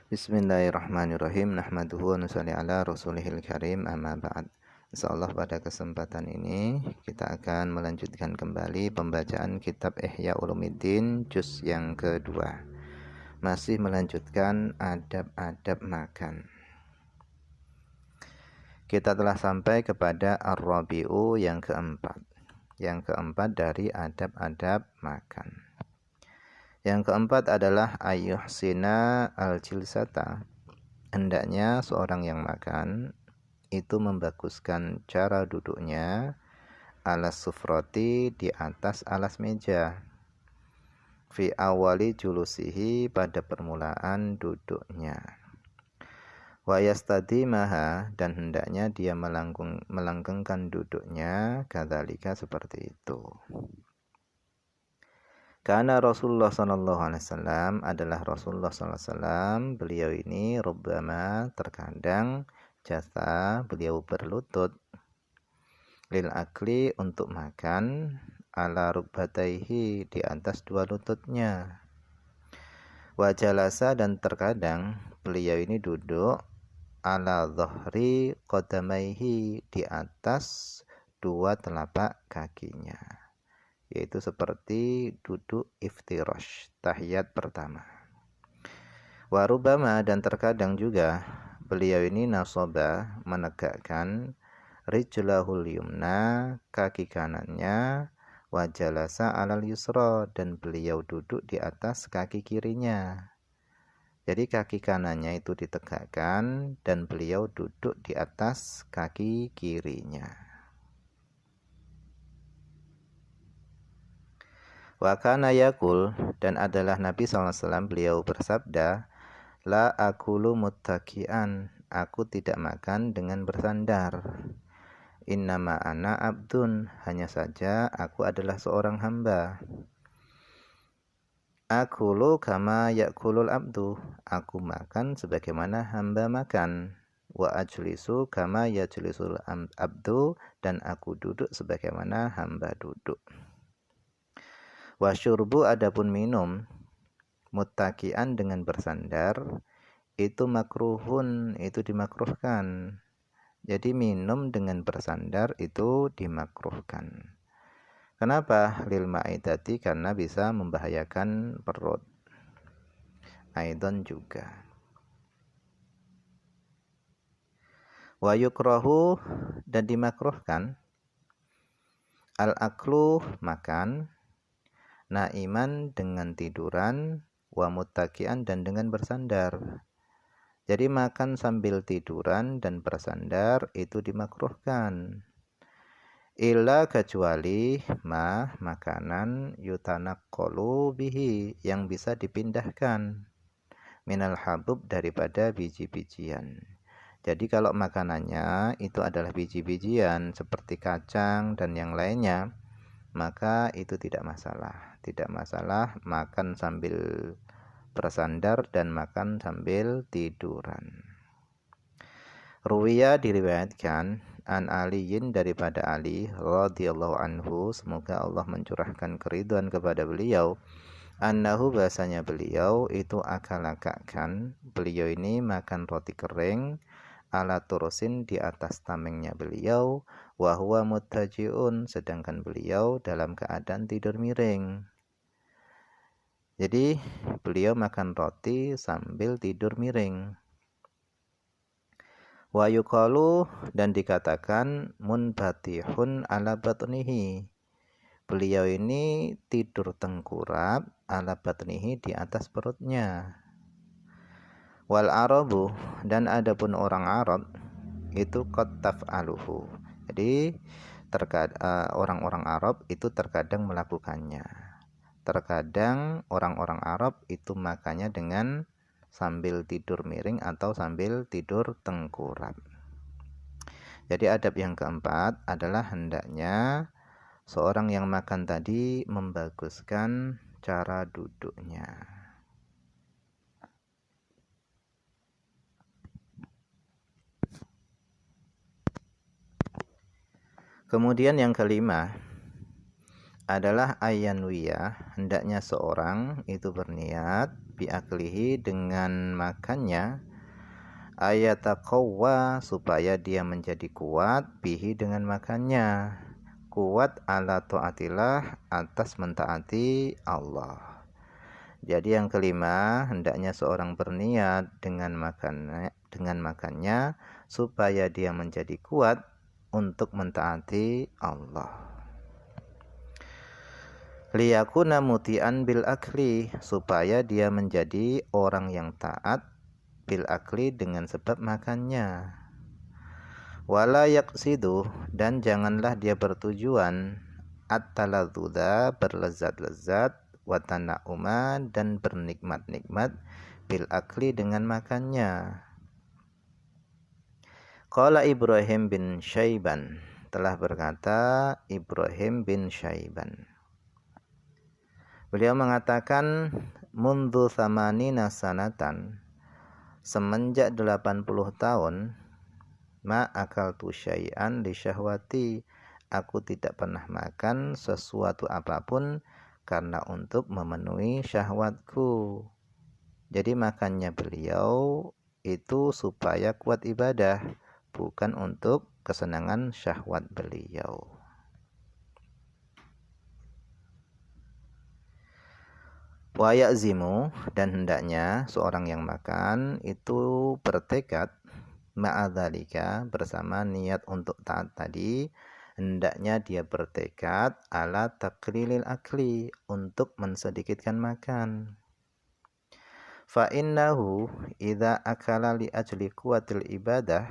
Bismillahirrahmanirrahim. Nahmaduhu wa nusalli ala rasulihil karim, amma ba'd. Insyaallah pada kesempatan ini kita akan melanjutkan kembali pembacaan kitab Ihya Ulumuddin juz yang kedua. Masih melanjutkan adab-adab makan. Kita telah sampai kepada ar-rabi'u yang keempat. Yang keempat dari adab-adab makan. Yang keempat adalah ayyuhsina al-jilsata. Hendaknya seorang yang makan itu membaguskan cara duduknya alas sufrati, di atas alas meja, fi awali julusihi, pada permulaan duduknya, wa yastadimaha, dan hendaknya dia melanggengkan duduknya kadzalika, seperti itu. Karena Rasulullah SAW adalah Rasulullah SAW, beliau ini rubbama, terkadang, jasa, beliau berlutut, lil akli, untuk makan, ala rukbataihi, di atas dua lututnya, wa jalasa, dan terkadang beliau ini duduk, ala dhahri qadamaihi, di atas dua telapak kakinya, yaitu seperti duduk iftirash, tahiyat pertama. Warubama, dan terkadang juga beliau ini nasoba, menegakkan, rijlahul yumna, kaki kanannya, wajalasa alal yusra, dan beliau duduk di atas kaki kirinya. Jadi kaki kanannya itu ditegakkan dan beliau duduk di atas kaki kirinya. Wa kana yakul, dan adalah Nabi SAW, beliau bersabda, la akulu muttaki'an, aku tidak makan dengan bersandar. Innama ana abdun, hanya saja aku adalah seorang hamba. Akulu kama yakulul abdu, aku makan sebagaimana hamba makan. Wa ajlisu kama yajlisul abdu, dan aku duduk sebagaimana hamba duduk. Wa syurbu, adapun minum, muttaki'an, dengan bersandar, itu makruhun, itu dimakruhkan. Jadi minum dengan bersandar itu dimakruhkan. Kenapa? Lil ma'idati, karena bisa membahayakan perut. Aidon juga. Wa yukrahu, dan dimakruhkan, al-aklu, makan, naiman, dengan tiduran, wa muttaki'an, dan dengan bersandar. Jadi makan sambil tiduran dan bersandar itu dimakruhkan. Illa, kecuali makanan yutanaqqalu bihi, yang bisa dipindahkan, minal habub, daripada biji-bijian. Jadi kalau makanannya itu adalah biji-bijian seperti kacang dan yang lainnya, maka itu tidak masalah. Tidak masalah makan sambil bersandar dan makan sambil tiduran. Ruwiya, diriwayatkan, an Aliyin, daripada Ali radhiyallahu anhu, semoga Allah mencurahkan keridhaan kepada beliau, annahu, bahasanya beliau itu akalakakan, beliau ini makan roti kering, ala turusin, di atas tamengnya beliau, wa huwa muttaji'un, sedangkan beliau dalam keadaan tidur miring. Jadi beliau makan roti sambil tidur miring. Wa yuqalu, dan dikatakan, munbatihun ala batnihi, beliau ini tidur tengkurap, ala batnihi, di atas perutnya. Wal arabu, dan adapun orang Arab itu qad taf'aluhu, jadi orang-orang Arab itu terkadang melakukannya. Terkadang orang-orang Arab itu makannya dengan sambil tidur miring atau sambil tidur tengkurap. Jadi adab yang keempat adalah hendaknya seorang yang makan tadi membaguskan cara duduknya. Kemudian yang kelima adalah ayanwiya, hendaknya seorang itu berniat biaklihi dengan makannya, ayataqawwa supaya dia menjadi kuat bihi dengan makannya, kuat ala taatillah atas mentaati Allah. Jadi yang kelima, hendaknya seorang berniat dengan makannya supaya dia menjadi kuat untuk mentaati Allah. Liyakuna muti'an bil akli, supaya dia menjadi orang yang taat bil akli dengan sebab makannya. Wala yaqsidu, dan janganlah dia bertujuan at-taladzuda, berlezat-lezat, watana'uma, dan bernikmat-nikmat bil akli dengan makannya. Qala Ibrahim bin Syaiban, telah berkata Ibrahim bin Syaiban, beliau mengatakan, mundu thamanina sanatan, semenjak 80 tahun, ma akaltu syai'an li syahwati, aku tidak pernah makan sesuatu apapun karena untuk memenuhi syahwatku. Jadi makannya beliau itu supaya kuat ibadah, bukan untuk kesenangan syahwat beliau. Wa ya'zimu, dan hendaknya seorang yang makan itu bertekad ma'adzalika, bersama niat untuk taat tadi, hendaknya dia bertekad ala taqlilil akli, untuk mensedikitkan makan. Fa innahu idza akala li ajli quwwatil ibadah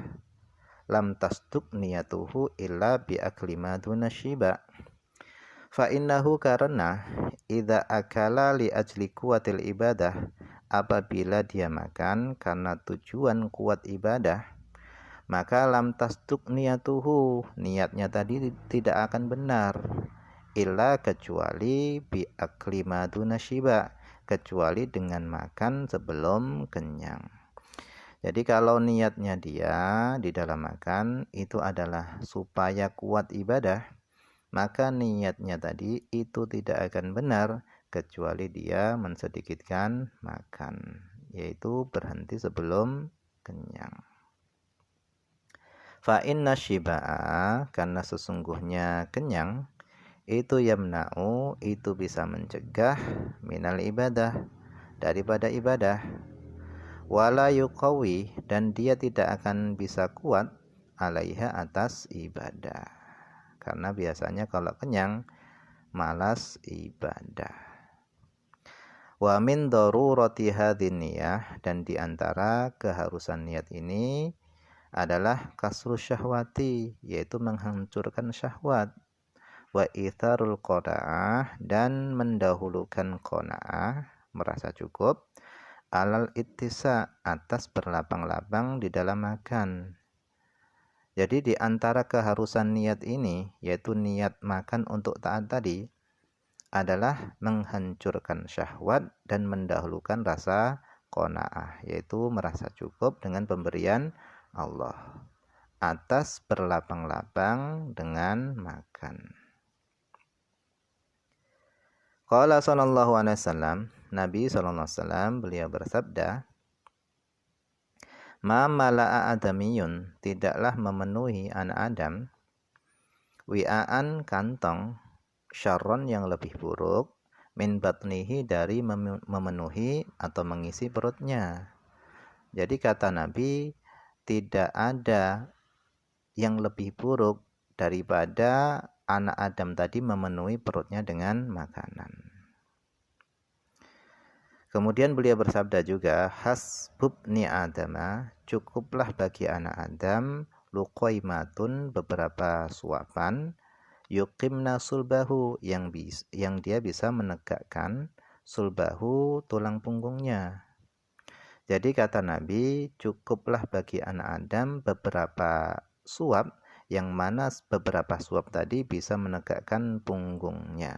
lam tasduq niyatuhu illa bi akli ma duna syiba. Fa innahu, karena idza akala li ajli quwwatil ibadah, apabila dia makan karena tujuan kuat ibadah, maka lam tasduq niyatuhu, niatnya tadi tidak akan benar, illa, kecuali bi akli maduna syiba, kecuali dengan makan sebelum kenyang. Jadi kalau niatnya dia di dalam makan itu adalah supaya kuat ibadah, maka niatnya tadi itu tidak akan benar kecuali dia mensedikitkan makan, yaitu berhenti sebelum kenyang. Fa inna syiba'a, karena sesungguhnya kenyang itu yamna'u, itu bisa mencegah minal ibadah, daripada ibadah. Wala yuqawi, dan dia tidak akan bisa kuat alaiha, atas ibadah, karena biasanya kalau kenyang malas ibadah. Wa min darurati hadhin niyah, dan diantara keharusan niat ini adalah kasru syahwati, yaitu menghancurkan syahwat, wa itharul qanaah, dan mendahulukan qanaah, merasa cukup, alal ittisa, atas berlapang-lapang di dalam makan. Jadi di antara keharusan niat ini, yaitu niat makan untuk taat tadi, adalah menghancurkan syahwat dan mendahulukan rasa qanaah, yaitu merasa cukup dengan pemberian Allah, atas berlapang-lapang dengan makan. Qala sallallahu alaihi wasallam, Nabi sallallahu alaihi wasallam beliau bersabda, ma mala'a adamiyun, tidaklah memenuhi anak Adam, wi'aan, kantong, syarron, yang lebih buruk, min batnihi, dari memenuhi atau mengisi perutnya. Jadi kata Nabi, tidak ada yang lebih buruk daripada anak Adam tadi memenuhi perutnya dengan makanan. Kemudian beliau bersabda juga, hasbubni adama, cukuplah bagi anak Adam, luqaimatun, beberapa suapan, yuqimna sulbahu, yang dia bisa menegakkan sulbahu, tulang punggungnya. Jadi kata Nabi, cukuplah bagi anak Adam beberapa suap, yang mana beberapa suap tadi bisa menegakkan punggungnya.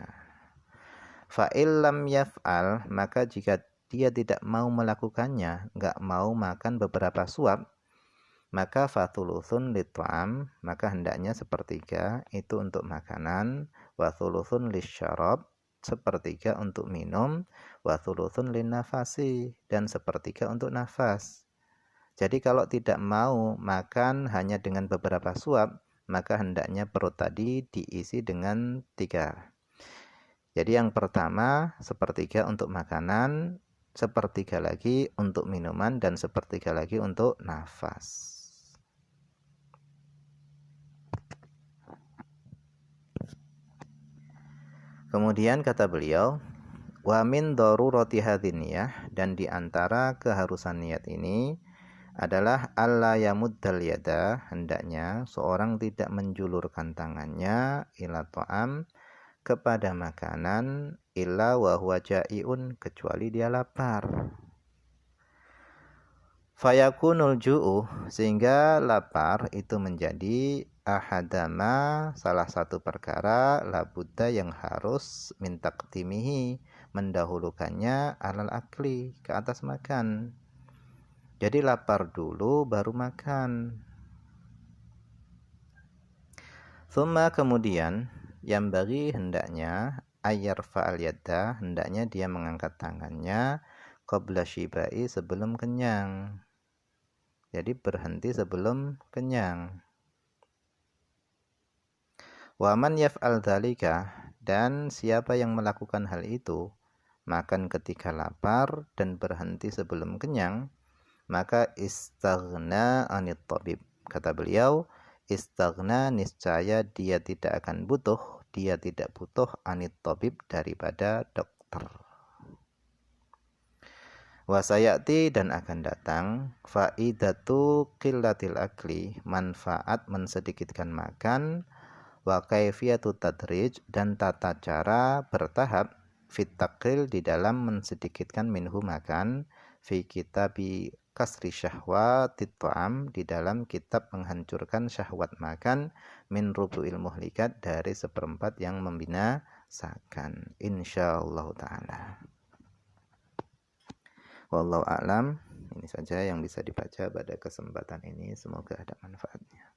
Fa'il lam yaf'al, maka jika dia tidak mau melakukannya, nggak mau makan beberapa suap, maka fathuluthun lit'am, maka hendaknya sepertiga itu untuk makanan, wa thuluthun lisyarab, sepertiga untuk minum, wa thuluthun linnafasi, dan sepertiga untuk nafas. Jadi kalau tidak mau makan hanya dengan beberapa suap, maka hendaknya perut tadi diisi dengan 3. Jadi yang pertama sepertiga untuk makanan, sepertiga lagi untuk minuman, dan sepertiga lagi untuk nafas. Kemudian kata beliau, wa min darurati hadhin niyah, dan di antara keharusan niat ini adalah alla yamuddal yada, hendaknya seorang tidak menjulurkan tangannya ila ta'am, kepada makanan, illa wa huwa ja'iun, kecuali dia lapar. Fayakunul ju'u, sehingga lapar itu menjadi ahadama, salah satu perkara labudda yang harus minta ketimihi, mendahulukannya alal akli, ke atas makan. Jadi lapar dulu baru makan. Thumma, kemudian, yang bagi hendaknya ayar fa'al yadda, hendaknya dia mengangkat tangannya qabla shibai, sebelum kenyang. Jadi berhenti sebelum kenyang. Wa man yaf'al dzalika, dan siapa yang melakukan hal itu, makan ketika lapar dan berhenti sebelum kenyang, maka istaghna anit tabib. Kata beliau, istaghna, niscaya dia tidak akan butuh, dia tidak butuh anit tabib, daripada dokter. Wasayati, dan akan datang faidatu qillatil akli, manfaat mensedikitkan makan, wa kaifiyatu tadrij, dan tata cara bertahap, fit taqlil, di dalam mensedikitkan minhu makan, fi kitabi kasri syahwatit ta'am, di dalam kitab menghancurkan syahwat makan, min rubu'il muhlikat, dari seperempat yang membinasakan, insyaallah ta'ala. Wallahu a'lam. Ini saja yang bisa dibaca pada kesempatan ini, semoga ada manfaatnya.